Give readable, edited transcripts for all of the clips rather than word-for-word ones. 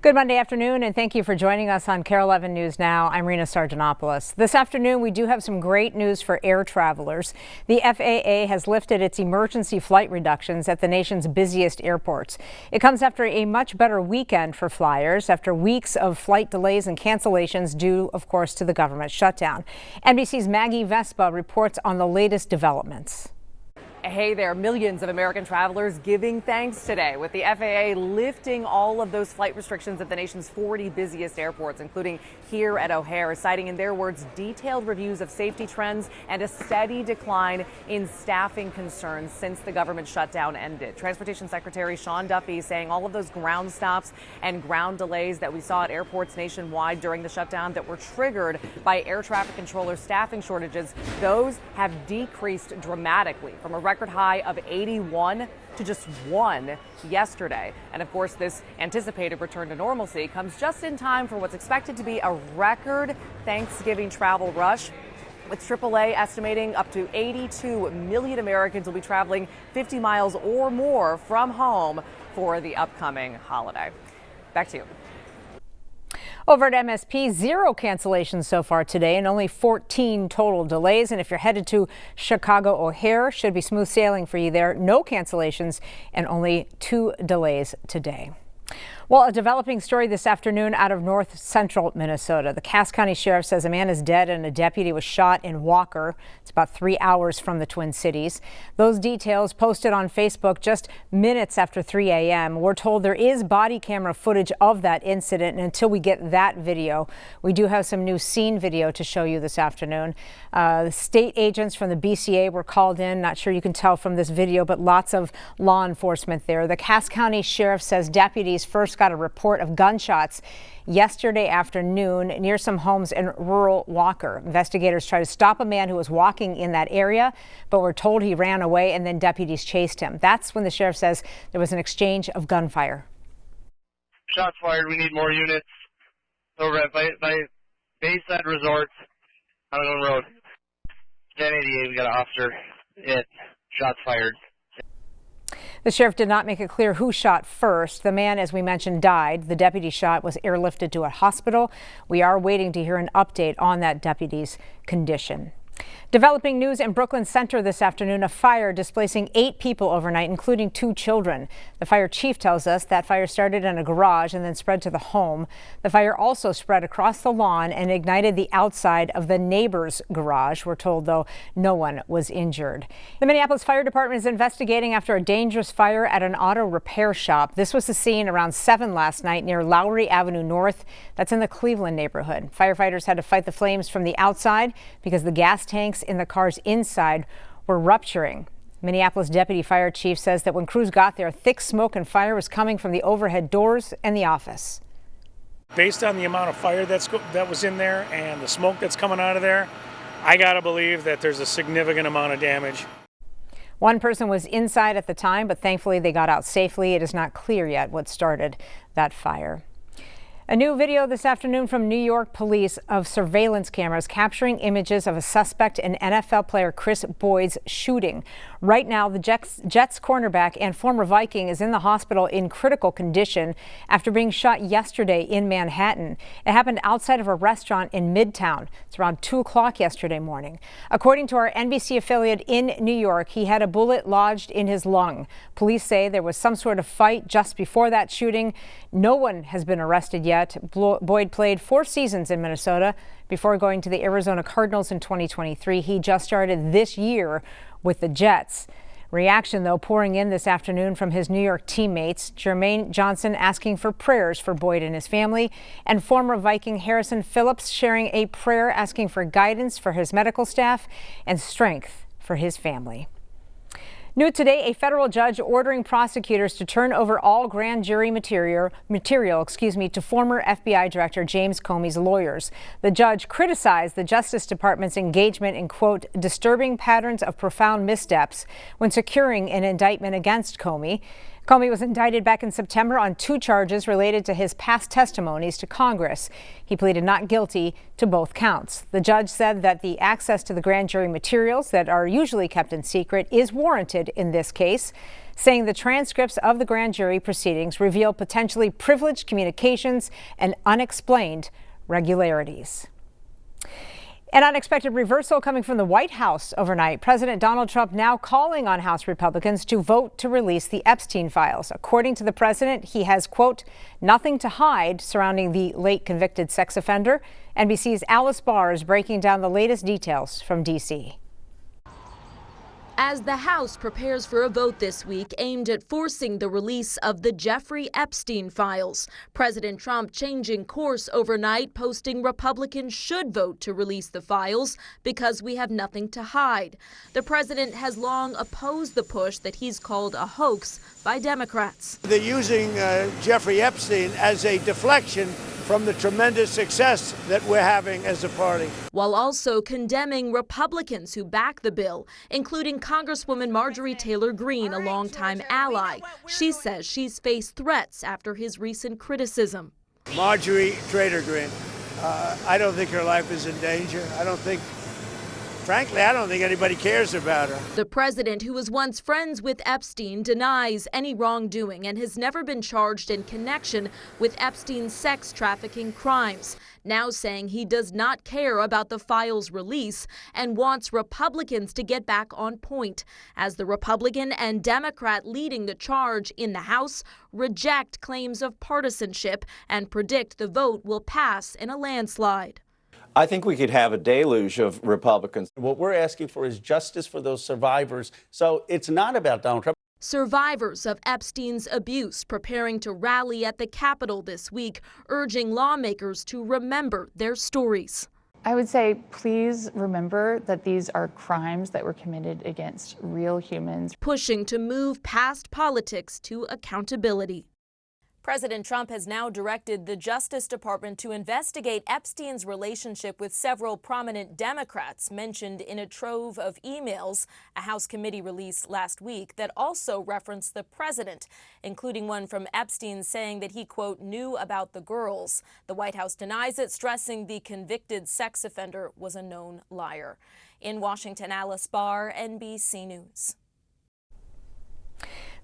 Good Monday afternoon, and thank you for joining us on KARE 11 News Now. I'm Rena Sardanopoulos. This afternoon, we do have some great news for air travelers. The FAA has lifted its emergency flight reductions at the nation's busiest airports. It comes after a much better weekend for flyers, after weeks of flight delays and cancellations due, of course, to the government shutdown. NBC's Maggie Vespa reports on the latest developments. Hey there, millions of American travelers giving thanks today with the FAA lifting all of those flight restrictions at the nation's 40 busiest airports, including here at O'Hare, citing in their words detailed reviews of safety trends and a steady decline in staffing concerns since the government shutdown ended. Transportation Secretary Sean Duffy saying all of those ground stops and ground delays that we saw at airports nationwide during the shutdown that were triggered by air traffic controller staffing shortages, those have decreased dramatically from a record high of 81 to just 1 yesterday. And of course, this anticipated return to normalcy comes just in time for what's expected to be a record Thanksgiving travel rush, with AAA estimating up to 82 million Americans will be traveling 50 miles or more from home for the upcoming holiday. Back to you. Over at MSP, 0 cancellations so far today and only 14 total delays. And if you're headed to Chicago O'Hare, should be smooth sailing for you there. No cancellations and only 2 delays today. Well, a developing story this afternoon out of north central Minnesota. The Cass County Sheriff says a man is dead and a deputy was shot in Walker. It's about 3 hours from the Twin Cities. Those details posted on Facebook just minutes after 3 a.m. We're told there is body camera footage of that incident, and until we get that video, we do have some new scene video to show you this afternoon. The state agents from the BCA were called in. Not sure you can tell from this video, but lots of law enforcement there. The Cass County Sheriff says deputies first got a report of gunshots yesterday afternoon near some homes in rural Walker. Investigators tried to stop a man who was walking in that area, but were told he ran away and then deputies chased him. That's when the sheriff says there was an exchange of gunfire. Shots fired. We need more units over at by Bayside Resort on the road. 1088, we got an officer hit. Shots fired. The sheriff did not make it clear who shot first. The man, as we mentioned, died. The deputy shot was airlifted to a hospital. We are waiting to hear an update on that deputy's condition. Developing news in Brooklyn Center this afternoon, a fire displacing 8 people overnight, including 2 children. The fire chief tells us that fire started in a garage and then spread to the home. The fire also spread across the lawn and ignited the outside of the neighbor's garage. We're told, though, no one was injured. The Minneapolis Fire Department is investigating after a dangerous fire at an auto repair shop. This was the scene around 7 last night near Lowry Avenue North. That's in the Cleveland neighborhood. Firefighters had to fight the flames from the outside because the gas tanks in the car's inside were rupturing. Minneapolis Deputy Fire Chief says that when crews got there, thick smoke and fire was coming from the overhead doors and the office. Based on the amount of fire that was in there and the smoke that's coming out of there, I gotta believe that there's a significant amount of damage. One person was inside at the time, but thankfully they got out safely. It is not clear yet what started that fire. A new video this afternoon from New York police of surveillance cameras capturing images of a suspect in NFL player Chris Boyd's shooting. Right now, the Jets cornerback and former Viking is in the hospital in critical condition after being shot yesterday in Manhattan. It happened outside of a restaurant in Midtown. It's around 2 o'clock yesterday morning. According to our NBC affiliate in New York, he had a bullet lodged in his lung. Police say there was some sort of fight just before that shooting. No one has been arrested yet. Boyd played 4 seasons in Minnesota before going to the Arizona Cardinals in 2023. He just started this year with the Jets. Reaction, though, pouring in this afternoon from his New York teammates. Jermaine Johnson asking for prayers for Boyd and his family, and former Viking Harrison Phillips sharing a prayer asking for guidance for his medical staff and strength for his family. New today, a federal judge ordering prosecutors to turn over all grand jury material to former FBI Director James Comey's lawyers. The judge criticized the Justice Department's engagement in, quote, disturbing patterns of profound missteps when securing an indictment against Comey. Comey was indicted back in September on 2 charges related to his past testimonies to Congress. He pleaded not guilty to both counts. The judge said that the access to the grand jury materials that are usually kept in secret is warranted in this case. saying the transcripts of the grand jury proceedings reveal potentially privileged communications and unexplained regularities. An unexpected reversal coming from the White House overnight. President Donald Trump now calling on House Republicans to vote to release the Epstein files. According to the president, he has, quote, nothing to hide surrounding the late convicted sex offender. NBC's Alice Barr is breaking down the latest details from D.C. As the House prepares for a vote this week aimed at forcing the release of the Jeffrey Epstein files, President Trump changing course overnight, posting Republicans should vote to release the files because we have nothing to hide. The president has long opposed the push that he's called a hoax by Democrats. They're using Jeffrey Epstein as a deflection from the tremendous success that we're having as a party. While also condemning Republicans who back the bill, including Congresswoman Marjorie Taylor Greene, a longtime ally. She says she's faced threats after his recent criticism. Marjorie Taylor Greene, I don't think her life is in danger. Frankly, I don't think anybody cares about her. The president, who was once friends with Epstein, denies any wrongdoing and has never been charged in connection with Epstein's sex trafficking crimes. Now saying he does not care about the files' release and wants Republicans to get back on point, as the Republican and Democrat leading the charge in the House reject claims of partisanship and predict the vote will pass in a landslide. I think we could have a deluge of Republicans. What we're asking for is justice for those survivors. So it's not about Donald Trump. Survivors of Epstein's abuse preparing to rally at the Capitol this week, urging lawmakers to remember their stories. I would say, please remember that these are crimes that were committed against real humans. Pushing to move past politics to accountability. President Trump has now directed the Justice Department to investigate Epstein's relationship with several prominent Democrats mentioned in a trove of emails a House committee released last week that also referenced the president, including one from Epstein saying that he, quote, knew about the girls. The White House denies it, stressing the convicted sex offender was a known liar. In Washington, Alice Barr, NBC News.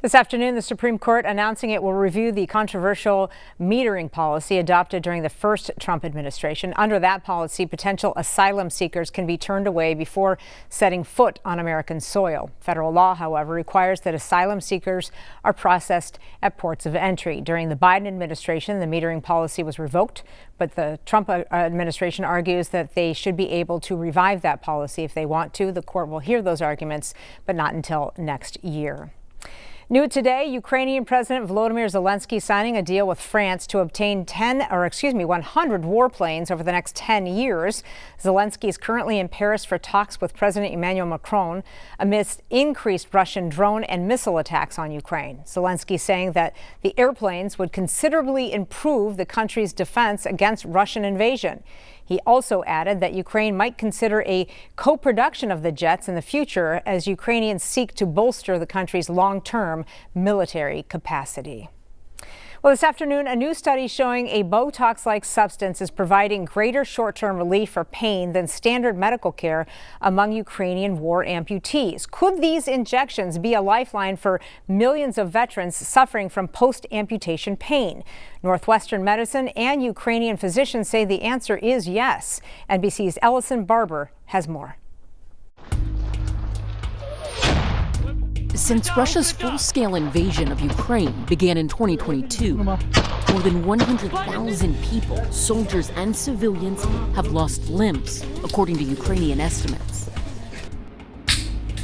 This afternoon, the Supreme Court announcing it will review the controversial metering policy adopted during the first Trump administration. Under that policy, potential asylum seekers can be turned away before setting foot on American soil. Federal law, however, requires that asylum seekers are processed at ports of entry. During the Biden administration, the metering policy was revoked, but the Trump administration argues that they should be able to revive that policy if they want to. The court will hear those arguments, but not until next year. New today, Ukrainian President Volodymyr Zelensky signing a deal with France to obtain 100 warplanes over the next 10 years. Zelensky is currently in Paris for talks with President Emmanuel Macron amidst increased Russian drone and missile attacks on Ukraine. Zelensky saying that the airplanes would considerably improve the country's defense against Russian invasion. He also added that Ukraine might consider a co-production of the jets in the future as Ukrainians seek to bolster the country's long-term military capacity. Well, this afternoon, a new study showing a Botox-like substance is providing greater short-term relief for pain than standard medical care among Ukrainian war amputees. Could these injections be a lifeline for millions of veterans suffering from post-amputation pain? Northwestern Medicine and Ukrainian physicians say the answer is yes. NBC's Ellison Barber has more. Since Russia's full-scale invasion of Ukraine began in 2022, more than 100,000 people, soldiers and civilians, have lost limbs, according to Ukrainian estimates.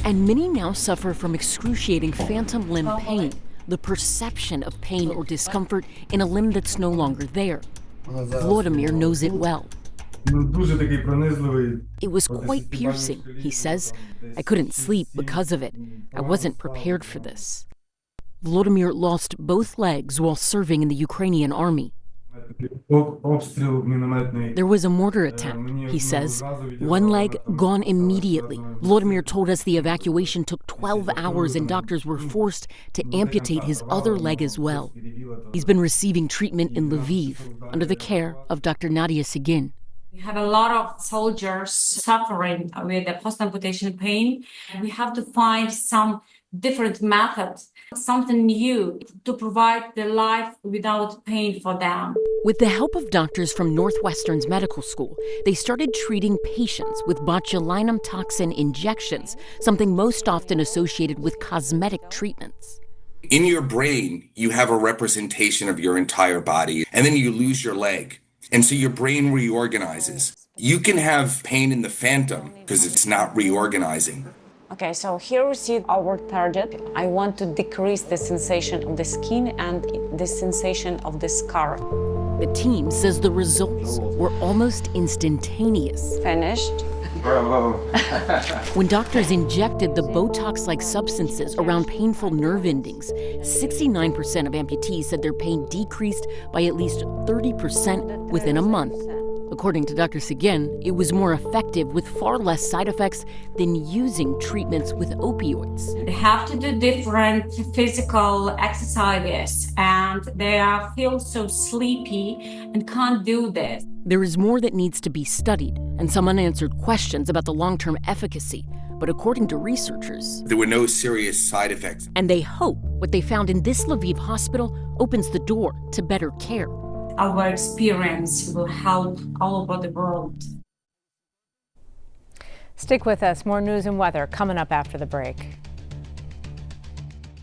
And many now suffer from excruciating phantom limb pain, the perception of pain or discomfort in a limb that's no longer there. Volodymyr knows it well. It was quite piercing, he says. I couldn't sleep because of it. I wasn't prepared for this. Volodymyr lost both legs while serving in the Ukrainian army. There was a mortar attack, he says. One leg gone immediately. Volodymyr told us the evacuation took 12 hours and doctors were forced to amputate his other leg as well. He's been receiving treatment in Lviv under the care of Dr. Nadia Sigin. We have a lot of soldiers suffering with the post-amputation pain. We have to find some different methods, something new to provide the life without pain for them. With the help of doctors from Northwestern's medical school, they started treating patients with botulinum toxin injections, something most often associated with cosmetic treatments. In your brain, you have a representation of your entire body, and then you lose your leg. And so your brain reorganizes. You can have pain in the phantom because it's not reorganizing. Okay, so here we see our target. I want to decrease the sensation of the skin and the sensation of the scar. The team says the results were almost instantaneous. Finished. Bravo. When doctors injected the Botox-like substances around painful nerve endings, 69% of amputees said their pain decreased by at least 30% within a month. According to Dr. Seguin, it was more effective with far less side effects than using treatments with opioids. They have to do different physical exercises, and they feel so sleepy and can't do this. There is more that needs to be studied and some unanswered questions about the long-term efficacy. But according to researchers, there were no serious side effects. And they hope what they found in this Lviv hospital opens the door to better care. Our experience will help all over the world. Stick with us. More news and weather coming up after the break.